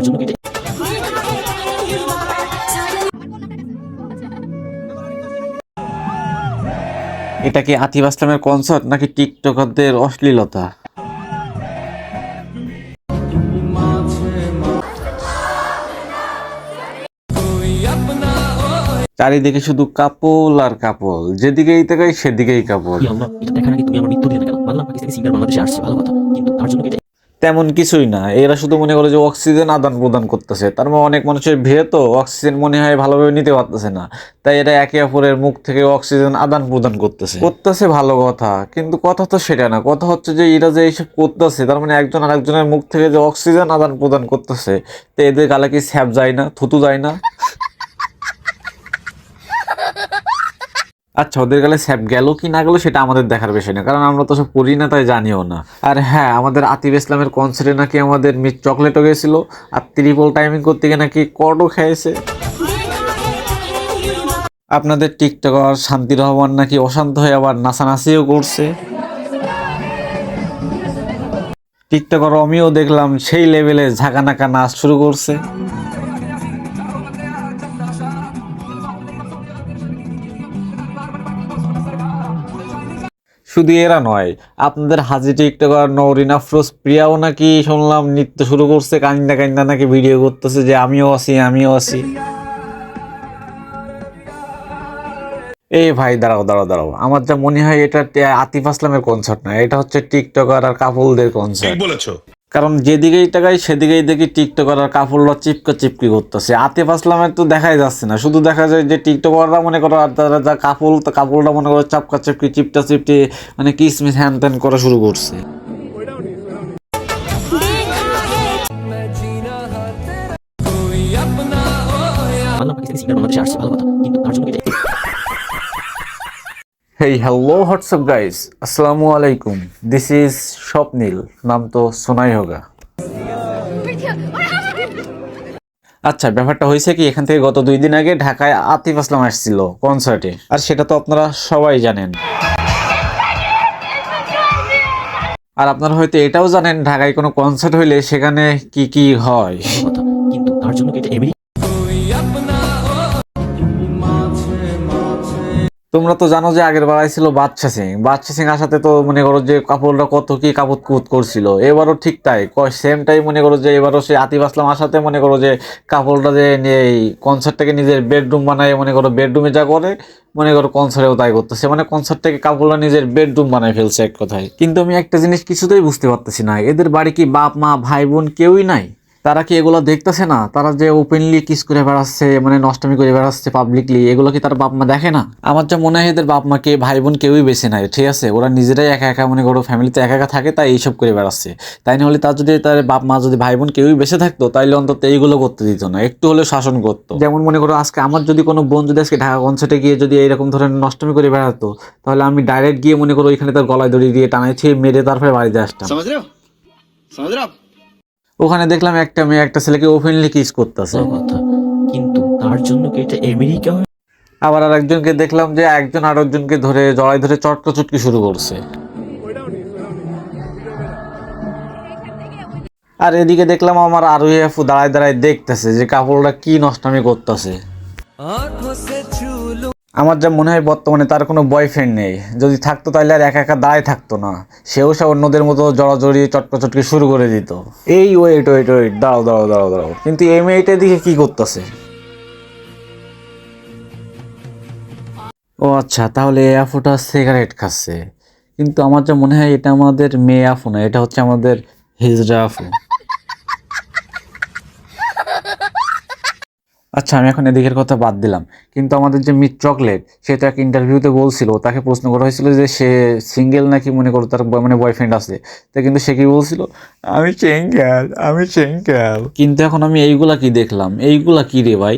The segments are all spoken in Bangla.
জন্য কি এটা কি আতিফ আসলামের কনসার্ট নাকি টিকটকারদের অশ্লীলতা? চারিদিকে শুধু কাপল আর কাপল, যেদিকেই তাকাই সেদিকেই কাপল। আল্লাহ, এটা দেখা নাকি তুমি আমার মৃত্যু দিলে কেন? বাংলা পাকিস্তানি সিঙ্গার বাংলাদেশে আসছে, ভালো কথা, কিন্তু তার জন্য কি তেমন কিছুই না, এরা শুধু মনে করে যে অক্সিজেন আদান প্রদান করতেছে। তার মানে অনেক মানুষের ভিড়ে তো অক্সিজেন মনে হয় ভালোভাবে নিতে পারতেছে না, তাই এরা একে অপরের মুখ থেকে অক্সিজেন আদান প্রদান করতেছে ভালো কথা, কিন্তু কথা তো সেটা না। কথা হচ্ছে যে এরা যে এইসব করতেছে, তার মানে একজন আরেকজনের মুখ থেকে যে অক্সিজেন আদান প্রদান করতেছে, তো এদের গালে কি স্যাপ যায় না, থুতু যায় না? আচ্ছা, ওদের গেলে স্যাপ গেল কি না গেল সেটা আমাদের দেখার বিষয় না, কারণ আমরা তো সব পড়ি না, তাই জানিও না। আর হ্যাঁ, আমাদের আতিফ ইসলামের কনসার্টে নাকি আমাদের মিস চকলেটও গেছিল, আর ট্রিপল টাইমিং করতে গিয়ে নাকি কর্ডও খেয়েছে। আপনাদের টিকটকার শান্তি রহমান নাকি অশান্ত হয়ে আবার নাচানাচিও করছে। টিকটকার অমিও দেখলাম সেই লেভেলে ঝাঁকানাকা নাচ শুরু করছে। শুধু এরা নয়, আপনাদের হাজি টিকটকার নওরিন আফরোজ প্রিয়াও নাকি শুনলাম নৃত্য শুরু করছে, কান্দা কান্দা নাকি ভিডিও করতেছে যে আমিও আছি, আমিও আছি। এই ভাই দাঁড়াও দাঁড়াও দাঁড়াও, আমার যা মনে হয় এটা আতিফ আসলামের কনসার্ট না, এটা হচ্ছে টিকটকার আর কাপলদের কনসার্ট। কারণ যেদিকেই তাকাই সেদিকেই দেখি টিকটকার আর কাপড়রা চিপকা চিপকি করতেছে। আতিফ আসলামের তো দেখাই যাচ্ছে না, শুধু দেখা যায় যে টিকটকাররা মনে করো আর তারা যা কাপড়টা মনে করো চাপকা চিপকি চিপটা চিপটি মানে কিসমিস হ্যান ত্যান করা শুরু করছে। বাংলা পাকিস্তানি সিঙ্গার বাংলাদেশে আসছে, ভালো কথা, কিন্তু তার জন্য কি হেই হ্যালো হোয়াটসঅ্যাপ গাইস, আসসালামু আলাইকুম, দিস ইজ স্বপ্নীল, নাম তো শোনাই হোগা। আচ্ছা, ব্যাপারটা হয়েছে কি, এখান থেকে গত 2 দিন আগে ঢাকায় আতিফ আসলাম আসছিল কনসার্টে, আর সেটা তো আপনারা সবাই জানেন। আর আপনারা হয়তো এটাও জানেন ঢাকায় কোনো কনসার্ট হইলে সেখানে কি কি হয়। কথা, কিন্তু তার জন্য কি তোমরা তো জানো যে আগের বার ছিল বাদশা সিং আসাতে তো মনে করো যে কাপড়রা কত কি কাপুত কুত করছিল। এবারও ঠিক তাই, সেম টাই মনে করো যে এবারও সে আতিফ আসলাম আসাতে মনে করো যে কাপড়টা যে এই কনসার্টটাকে নিজের বেডরুম বানায়, মনে করো বেডরুমে যা করে মনে করো কনসার্টেও তাই করতেছে, মানে কনসার্টটাকে কাপড়রা নিজের বেডরুম বানায় ফেলছে এক কথায়। কিন্তু আমি একটা জিনিস কিছুতেই বুঝতে পারতেছি না, এদের বাড়ি কি বাপ মা ভাই বোন কেউই নাই? তারা কি এগুলো দেখতেছে না? তারা যে ওপেনলি কিস করে বেড়াচ্ছে, মানে নষ্টামি করে বেড়াচ্ছে পাবলিকলি, এগুলো কি তার বাপ মা দেখে না? আমার যা মনে হয় এদের বাপ মাকে ভাই বোন কেউই বেছে নাই, ঠিক আছে? ওরা নিজেরাই একা একা মনে করো ফ্যামিলিতে একা একা থাকে, তাই এইসব করে বেড়াচ্ছে। তাই না হলে তার যদি তার বাপ মা যদি ভাই বোন কেউই বেঁচে থাকতো, তাইলে অন্তত এইগুলো করতে দিত না, একটু হলেও শাসন করতো। যেমন মনে করো আজকে আমার যদি কোনো বোন যদি আজকে ঢাকা কনসার্টে গিয়ে যদি এইরকম ধরনের নষ্টমি করে বেড়াতো, তাহলে আমি ডাইরেক্ট গিয়ে মনে করো ওইখানে তার গলায় দড়ি দিয়ে টানাইছি, মেরে তারপরে বাড়িতে আসতাম। ওখানে দেখলাম একটা মেয়ে একটা ছেলেকে ওপেনলি কিস করতেছে। কথা, কিন্তু তার জন্য কি এটা আমেরিকা? আবার আর একজনকে দেখলাম যে একজন আরেকজনকে ধরে জড়াই ধরে চটকা চুটকি শুরু করছে। আর এদিকে দেখলাম আমার আরোহী আপু দাঁড়ায় দাঁড়ায় দেখতেছে যে কাপড়টা কি নষ্টামি করতেছে। আমার যা মনে হয় বর্তমানে তার কোনো বয়ফ্রেন্ড নেই, যদি থাকতো তাহলে আর একা একা দাঁড়ায় থাকতো না, সেও সে অন্যদের মতো জড়াজড়ি চটকা চটকি শুরু করে দিত। এই ওয়েট ওয়েট ওয়েট, দাঁড়াও দাঁড়াও দাঁড়াও দাঁড়াও, কিন্তু এই মেয়েটার দিকে কি করতেছে? ও আচ্ছা, তাহলে এই আফুটা সিগারেট খাচ্ছে, কিন্তু আমার যা মনে হয় এটা আমাদের মেয়ে আফু না, এটা হচ্ছে আমাদের হিজড়া আফু। আচ্ছা, আমি এখন এদিকের কথা বাদ দিলাম, কিন্তু আমাদের যে মিস চকলেট, সে তো এক ইন্টারভিউতে বলছিল, তাকে প্রশ্ন করা হয়েছিল যে সে সিঙ্গেল নাকি, মনে করো তার মানে বয়ফ্রেন্ড আছে, তা কিন্তু সে কি বলছিল, আমি সিঙ্গেল, আমি সিঙ্গেল। কিন্তু এখন আমি এইগুলা কি দেখলাম, এইগুলা কি রে ভাই?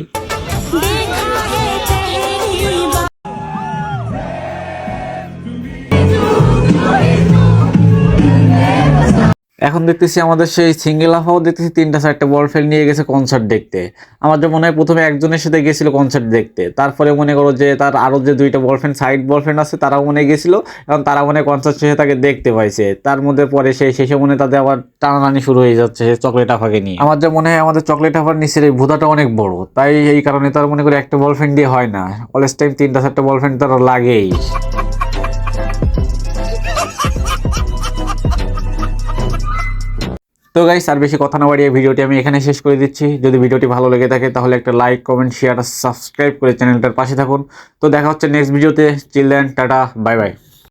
এখন দেখতেছি আমাদের সেই সিঙ্গেল আফাও দেখতেছি 3-4টা বয়ফ্রেন্ড নিয়ে গেছে কনসার্ট দেখতে। আমার যে মনে হয় প্রথমে একজনের সাথে গেছিল কনসার্ট দেখতে, তারপরে মনে করো যে তার আরো যে 2টা বয়ফ্রেন্ড সাইড বয়ফ্রেন্ড আছে তারাও মনে হয় গেছিল, এবং তারা মনে হয় কনসার্ট শেষে তাকে দেখতে পাইছে। তার মধ্যে পরে সেই শেষে মনে হয় তাদের আবার টানাটানি শুরু হয়ে যাচ্ছে চকলেট আফাকে নিয়ে। আমার যে মনে হয় আমাদের চকলেট আফার নিচের এই ভুদাটা অনেক বড়, তাই এই কারণে তার মনে করে একটা বয়ফ্রেন্ড দিয়ে হয় না, অলস টাইম 3-4টা বয়ফ্রেন্ড তার লাগেই। তো গাইস, আর বেশি কথা না বাড়িয়ে ভিডিওটি আমি এখানে শেষ করে দিচ্ছি। যদি ভিডিওটি ভালো লেগে থাকে তাহলে একটা লাইক, কমেন্ট, শেয়ার আর সাবস্ক্রাইব করে চ্যানেলটার পাশে থাকুন। তো দেখা হচ্ছে নেক্সট ভিডিওতে। চিল দেন, টাটা, বাই বাই।